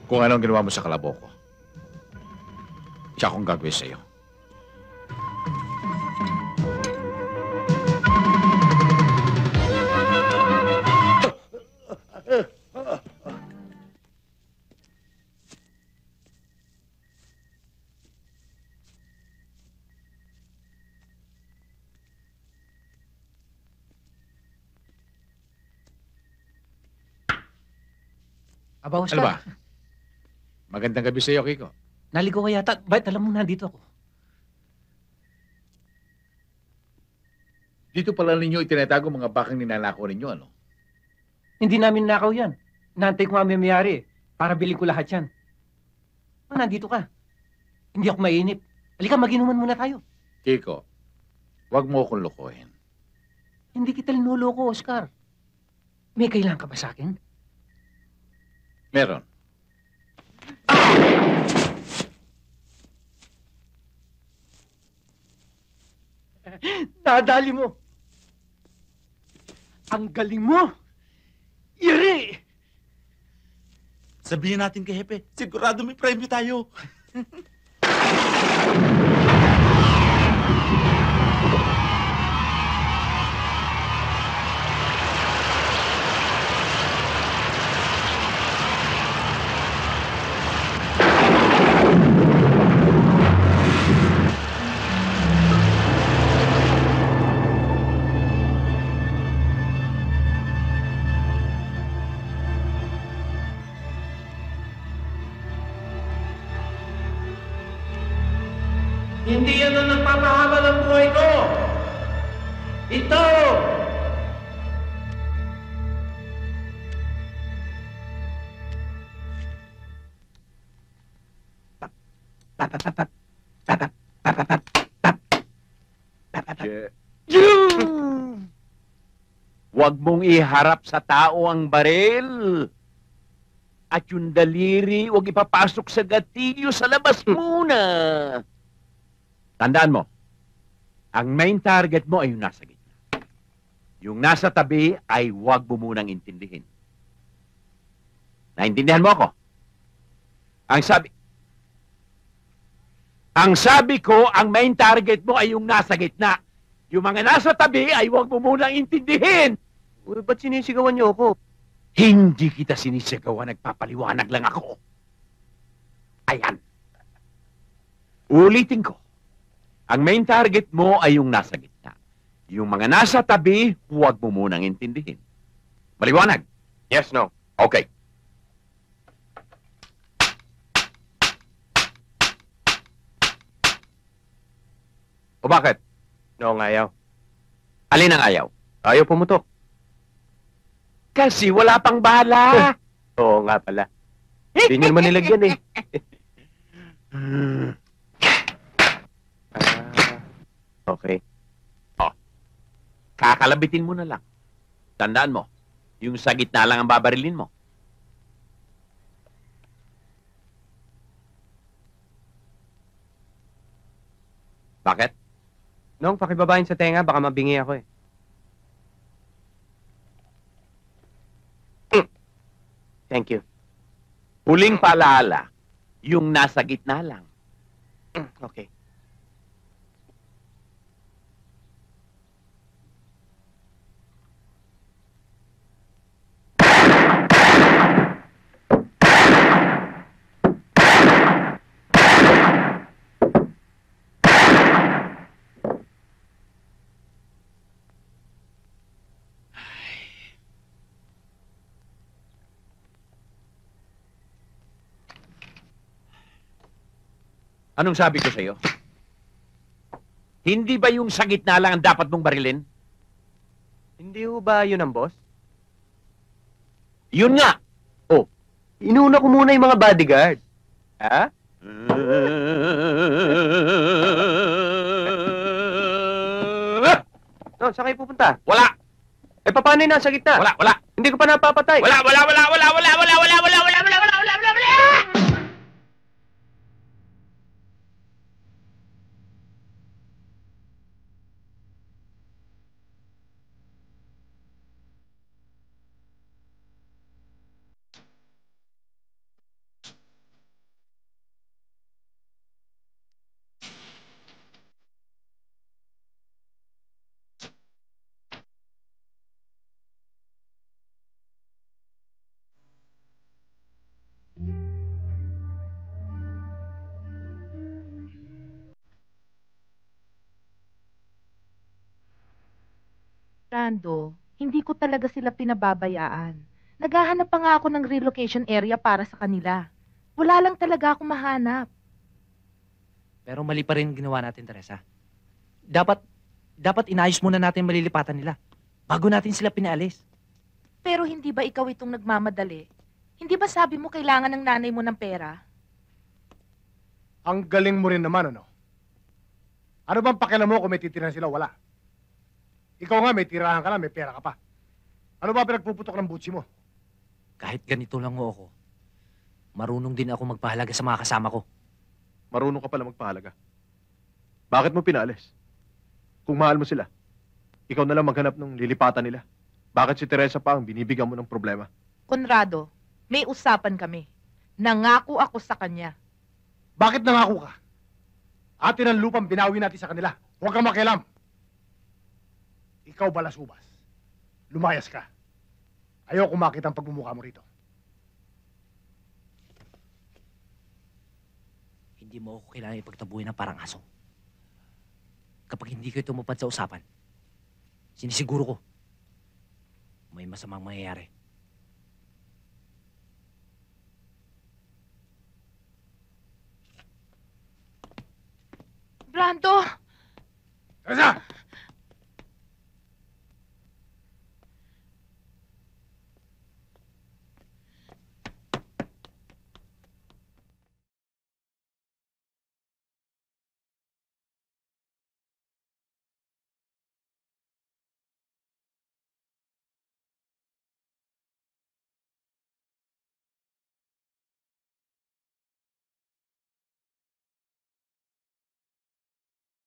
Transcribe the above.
kung anong ginawa mo sa kalabo ko. Tsaka kung gagawin sa'yo. Aba, Ano ba? Oscar, Magandang gabi sa'yo, Kiko. naligo ka yata. Bakit alam mo nandito ako? Dito pala ninyo itinatago mga bakang ninanakaw ninyo, ano? Hindi namin nakaw yan. Inaantay ko nga may mayari para bilhin ko lahat yan. Nandito ka. Hindi ako mainip. Halika, mag-inuman muna tayo. Kiko, wag mo akong lokohin. Hindi kita linuloko, Oscar. May kailangan ka ba sa akin? Meron. Nadali mo. Ang galing mo. Iri! Sabihin natin kay Hepe, sigurado may premyo tayo. Hindi yan ang nagpapahaba ng buhay ko! Ito! Huwag mong iharap sa tao ang baril. At yung daliri, huwag ipapasok sa gatilyo sa labas muna. Tandaan mo, ang main target mo ay yung nasa gitna. Yung nasa tabi ay huwag mo munang intindihin. Naintindihan mo ako? Ang sabi ko, ang main target mo ay yung nasa gitna. Yung mga nasa tabi ay huwag mo munang intindihin. Uy, ba't sinisigawan niyo ako? Hindi kita sinisigawan, nagpapaliwanag lang ako. Ayan. Ulitin ko. Ang main target mo ay yung nasa gitna. Yung mga nasa tabi, huwag mo munang intindihin. Maliwanag? Yes, no. Okay. O bakit? No, ang ayaw. Alin ang ayaw? Ayaw pumutok. Kasi wala pang bala. Oo nga pala. Hindi nyo naman nilagyan eh. Okay. Kakalabitin mo na lang. Tandaan mo, yung sa gitna lang ang babarilin mo. Bakit? Nong, pakibabahin sa tenga, baka mabingi ako eh. Thank you. Huling paalala, yung nasa gitna lang. Okay. Anong sabi ko sa'yo? Hindi ba yung sa gitna lang ang dapat mong barilin? Hindi ho ba yun ang boss? Yun nga! Inuna ko muna yung mga bodyguard. Ha? No, saan kayo pupunta? Wala! Eh, paano yung nasa gitna? Wala! Wala! Hindi ko pa napapatay. Wala! Wala! Wala! Wala! Wala! Wala! Wala! Wala! Wala! Wala! Wala! Wala! Wala! Wala! Brando, hindi ko talaga sila pinababayaan. Naghahanap pa nga ako ng relocation area para sa kanila. Wala lang talaga ako mahanap. Pero mali pa rin ginawa natin, Teresa. Dapat inayos muna natin malilipatan nila bago natin sila pinaalis. Pero hindi ba ikaw itong nagmamadali? Hindi ba sabi mo kailangan ng nanay mo ng pera? Ang galing mo rin naman, ano? Ano bang pakialam mo kung may titirahan sila o wala? Ikaw nga, may tirahan ka na, may pera ka pa. Ano ba pinagpuputok ng butsi mo? Kahit ganito lang ho ako, marunong din ako magpahalaga sa mga kasama ko. Marunong ka pala magpahalaga. Bakit mo pinalis? Kung mahal mo sila, ikaw na lang maghanap ng lilipatan nila. Bakit si Teresa pa ang binibigyan mo ng problema? Conrado, may usapan kami. Nangako ako sa kanya. Bakit nangako ka? Atin ang lupang binawi natin sa kanila. Huwag kang makialam. Ikaw, Balasubas. Lumayas ka. Ayoko makita ang pagmumukha mo rito. Hindi mo ako kailangan ipagtabuhin ng parang aso. Kapag hindi kayo tumupad sa usapan, sinisiguro ko, may masamang mangyayari. Brando! Teresa!